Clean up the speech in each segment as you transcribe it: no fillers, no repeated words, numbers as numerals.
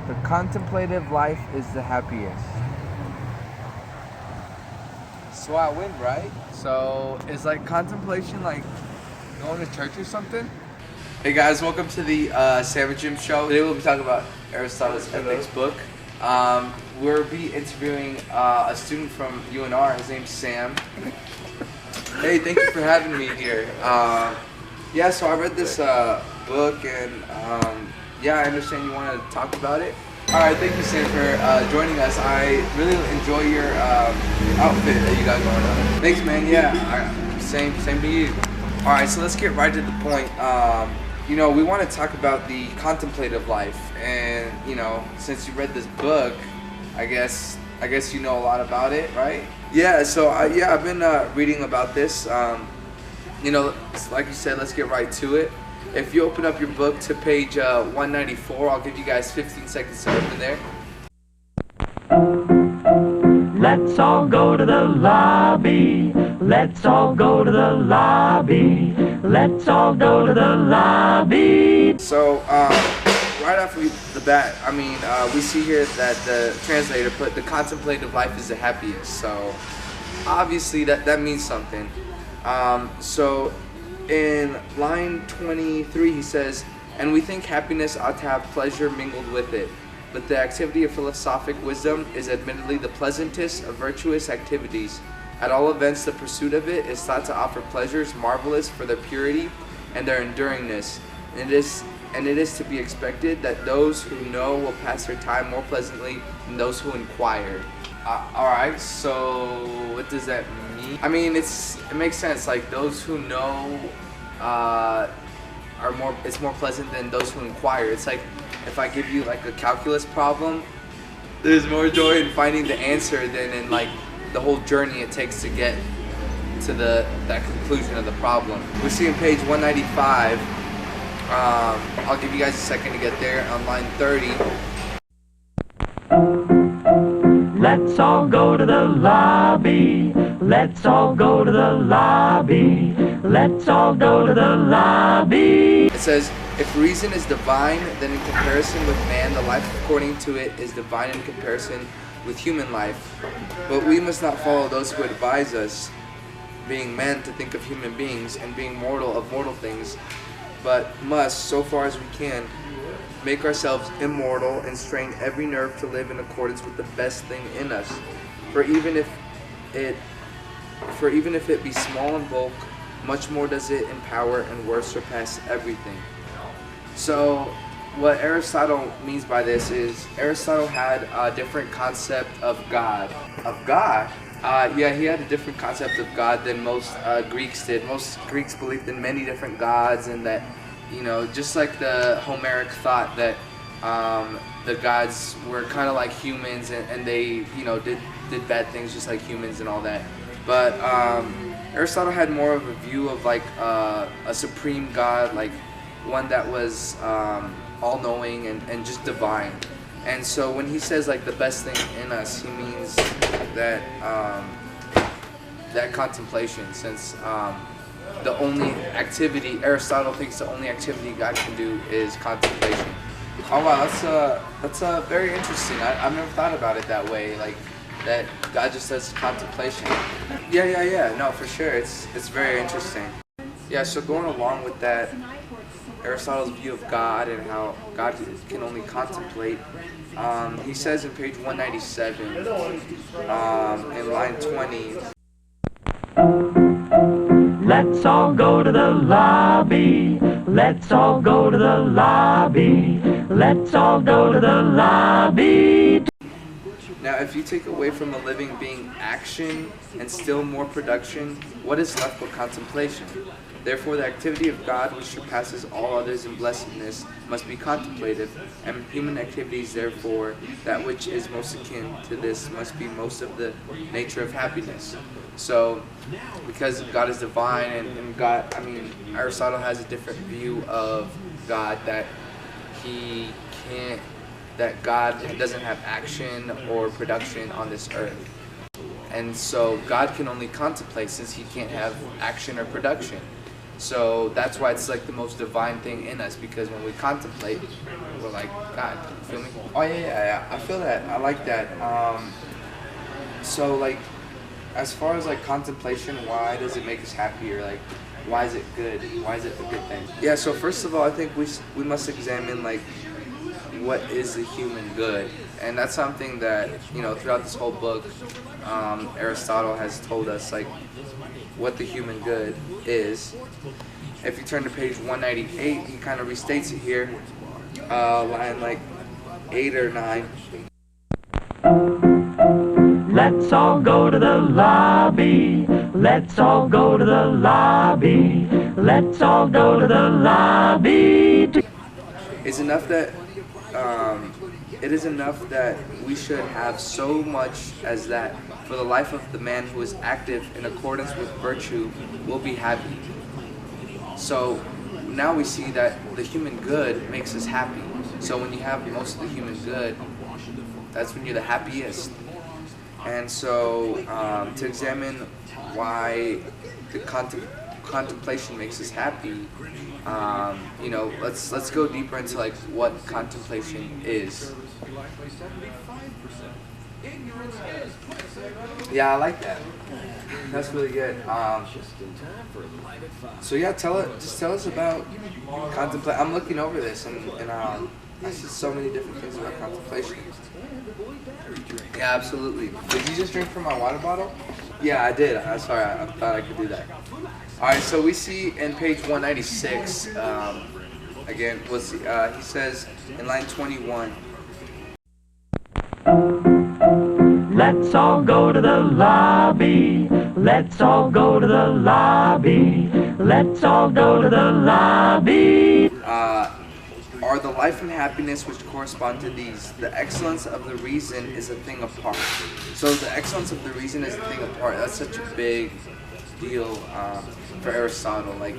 The contemplative life is the happiest. So I win, right? So is like contemplation like going to church or something? Hey guys, welcome to the Sandwich Gym Show. Today we'll be talking about Aristotle's Ethics book. We'll be interviewing a student from UNR. His name's Sam. Hey, thank you for having me here. Yeah, so I read this book and yeah, I understand you want to talk about it. All right, thank you, Sam, for joining us. I really enjoy your outfit that you got going on. Thanks, man. Yeah, same to you. All right, so let's get right to the point. You know, we want to talk about the contemplative life, and you know, since you read this book, I guess you know a lot about it, right? Yeah. So I've been reading about this. You know, like you said, let's get right to it. If you open up your book to page 194, I'll give you guys 15 seconds to open there. Let's all go to the lobby. Let's all go to the lobby. Let's all go to the lobby. So, right off the bat, I mean, we see here that the translator put the contemplative life is the happiest. So, obviously that means something. So, in line 23, he says, "And we think happiness ought to have pleasure mingled with it. But the activity of philosophic wisdom is admittedly the pleasantest of virtuous activities. At all events, the pursuit of it is thought to offer pleasures marvelous for their purity and their enduringness. And it is to be expected that those who know will pass their time more pleasantly than those who inquire." Alright, so what does that mean? I mean, it makes sense. Like, those who know it's more pleasant than those who inquire. It's like if I give you like a calculus problem, there's more joy in finding the answer than in like the whole journey it takes to get to that conclusion of the problem. We see on page 195. I'll give you guys a second to get there. On line 30. Let's all go to the lobby. Let's all go to the lobby. Let's all go to the lobby. It says, "If reason is divine, then in comparison with man, the life according to it is divine in comparison with human life. But we must not follow those who advise us, being men, to think of human beings, and being mortal of mortal things, but must, so far as we can, make ourselves immortal and strain every nerve to live in accordance with the best thing in us. For even if it be small in bulk, much more does it in power and worth surpass everything." So what Aristotle means by this is Aristotle had a different concept of God. Yeah, he had a different concept of God than most Greeks did. Most Greeks believed in many different gods, and that, you know, just like the Homeric thought that the gods were kind of like humans, and they, you know, did bad things just like humans and all that. But Aristotle had more of a view of like a supreme God, like one that was all-knowing and just divine. And so when he says like the best thing in us, he means that that contemplation, since the only activity, Aristotle thinks the only activity God can do is contemplation. Oh wow, that's very interesting. I've never thought about it that way, like that God just does contemplation. Yeah. No, for sure. It's very interesting. Yeah, so going along with that, Aristotle's view of God and how God can only contemplate, he says in page 197, in line 20, Let's all go to the lobby. Let's all go to the lobby. Let's all go to the lobby. "Now, if you take away from a living being action and still more production, what is left but contemplation? Therefore, the activity of God, which surpasses all others in blessedness, must be contemplative, and human activities, therefore, that which is most akin to this must be most of the nature of happiness." So, because God is divine, and God, I mean, Aristotle has a different view of God, that God doesn't have action or production on this earth. And so God can only contemplate, since he can't have action or production. So that's why it's like the most divine thing in us, because when we contemplate, we're like, God, you feel me? Oh yeah, I feel that. I like that. So like, as far as like contemplation, why does it make us happy, or like, why is it good? Why is it a good thing? Yeah. So first of all, I think we must examine like, what is the human good, and that's something that, you know, throughout this whole book, Aristotle has told us like what the human good is. If you turn to page 198, he kind of restates it here, line like 8 or 9. Let's all go to the lobby. Let's all go to the lobby. Let's all go to the lobby. It's enough that it is enough that we should have so much as that, for the life of the man who is active in accordance with virtue will be happy. So now we see that the human good makes us happy. So when you have most of the human good, that's when you're the happiest. And so to examine why the contemplation makes us happy, you know, let's go deeper into like what contemplation is. Yeah, I like that. That's really good. So yeah, just tell us about contemplation. I'm looking over this, and I see so many different things about contemplation. Yeah, absolutely. Did you just drink from my water bottle? Yeah, I did. I'm sorry, I thought I could do that. All right, so we see in page 196, again, he says in line 21. Let's all go to the lobby. Let's all go to the lobby. Let's all go to the lobby. Are the life and happiness which correspond to these. The excellence of the reason is a thing apart. So the excellence of the reason is a thing apart. That's such a big deal for Aristotle. Like,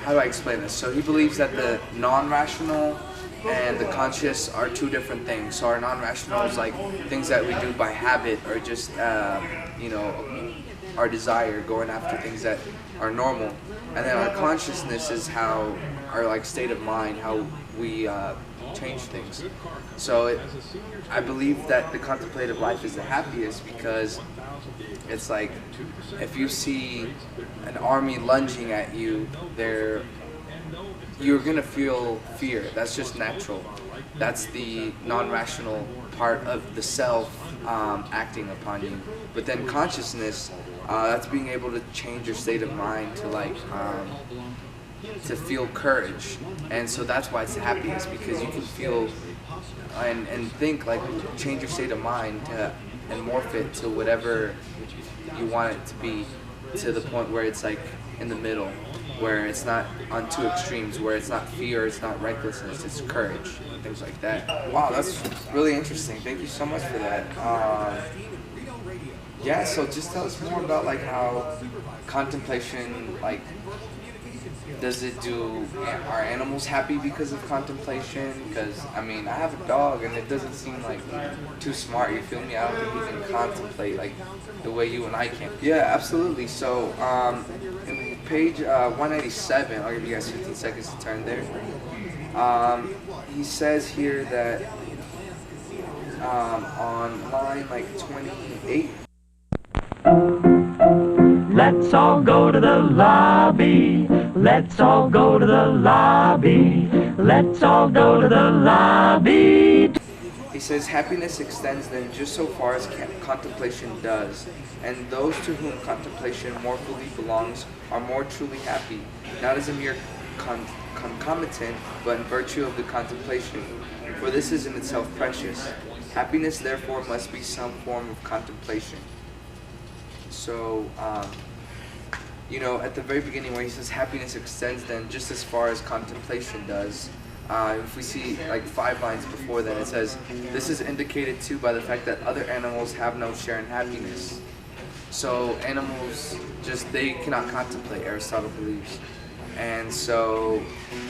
how do I explain this? So he believes that the non-rational and the conscious are two different things. So our non-rational is like things that we do by habit, or just you know, our desire, going after things that are normal. And then our consciousness is how our like state of mind, how we change things. So I believe that the contemplative life is the happiest, because it's like, if you see an army lunging at you, you're gonna feel fear. That's just natural. That's the non-rational part of the self acting upon you. But then consciousness, that's being able to change your state of mind to like to feel courage. And so that's why it's the happiest, because you can feel and think, like, change your state of mind to and morph it to whatever you want it to be, to the point where it's like in the middle, where it's not on two extremes, where it's not fear, it's not recklessness, it's courage, things like that. Wow, that's really interesting. Thank you so much for that. Yeah, so just tell us more about like how contemplation, like, does it do, are animals happy because of contemplation? Because, I mean, I have a dog and it doesn't seem like too smart, you feel me? I don't think he can contemplate like the way you and I can. Yeah, absolutely. So, in page 187, I'll give you guys 15 seconds to turn there. He says here that on line like 28, Let's all go to the lobby. Let's all go to the lobby. Let's all go to the lobby. he says, happiness extends then just so far as contemplation does, and those to whom contemplation more fully belongs are more truly happy, not as a mere concomitant, but in virtue of the contemplation, for this is in itself precious. Happiness therefore must be some form of contemplation. So, you know, at the very beginning where he says happiness extends then just as far as contemplation does, if we see like 5 lines before that, it says, this is indicated too by the fact that other animals have no share in happiness. So animals they cannot contemplate, Aristotle believes. And so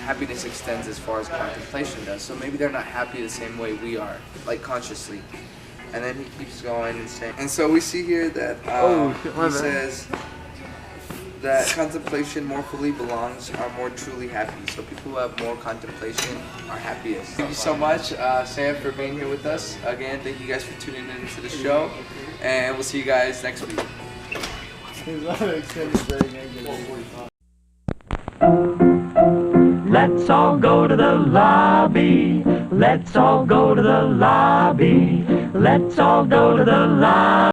happiness extends as far as contemplation does. So maybe they're not happy the same way we are, like consciously. And then he keeps going and saying, and so we see here that he says, that contemplation more fully belongs are more truly happy. So people who have more contemplation are happiest. Thank you so much, Sam, for being here with us. Again, thank you guys for tuning in to the show, and we'll see you guys next week. Let's all go to the lobby. Let's all go to the lobby. Let's all go to the lobby.